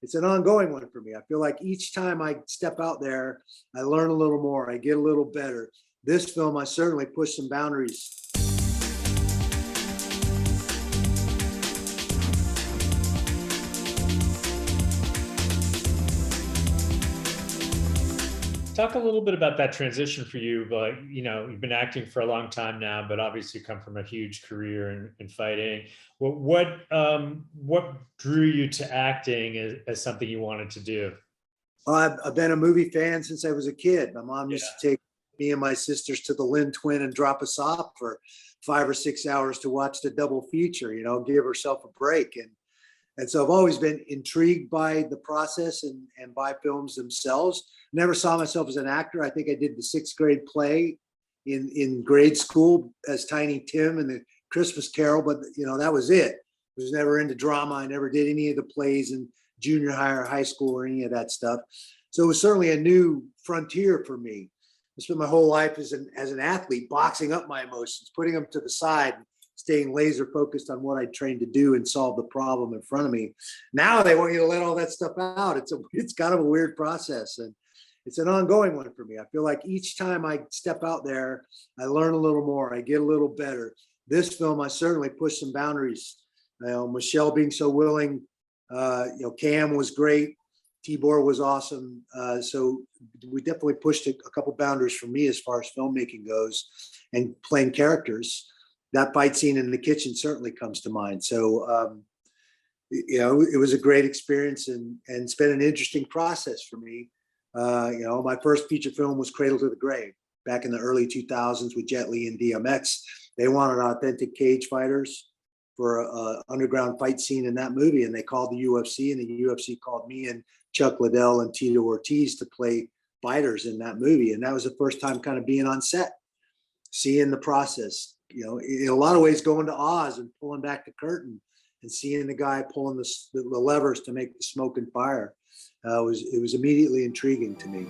it's an ongoing one for me. I feel like each time I step out there, I learn a little more, I get a little better. This film, I certainly pushed some boundaries. Talk a little bit about that transition for you. But you've been acting for a long time now, but obviously you come from a huge career in fighting. What drew you to acting as something you wanted to do? I've been a movie fan since I was a kid. My mom used Yeah. to take me and my sisters to the Lynn Twin and drop us off for 5 or 6 hours to watch the double feature, give herself a break. And so I've always been intrigued by the process and by films themselves. Never saw myself as an actor. I think I did the 6th grade play in grade school as Tiny Tim in the Christmas Carol, but that was it. I was never into drama. I never did any of the plays in junior high or high school or any of that stuff. So it was certainly a new frontier for me. I spent my whole life as an athlete, boxing up my emotions, putting them to the side, staying laser focused on what I trained to do and solve the problem in front of me. Now they want you to let all that stuff out. It's kind of a weird process, and it's an ongoing one for me. I feel like each time I step out there, I learn a little more, I get a little better. This film, I certainly pushed some boundaries. Michelle being so willing, Cam was great. Tibor was awesome. So we definitely pushed a couple boundaries for me as far as filmmaking goes and playing characters. That fight scene in the kitchen certainly comes to mind. So, it was a great experience and it's been an interesting process for me. My first feature film was Cradle to the Grave back in the early 2000s with Jet Li and DMX. They wanted authentic cage fighters for an underground fight scene in that movie. And they called the UFC, and the UFC called me and Chuck Liddell and Tito Ortiz to play fighters in that movie. And that was the first time kind of being on set, seeing the process, in a lot of ways going to Oz and pulling back the curtain and seeing the guy pulling the levers to make the smoke and fire. It was immediately intriguing to me.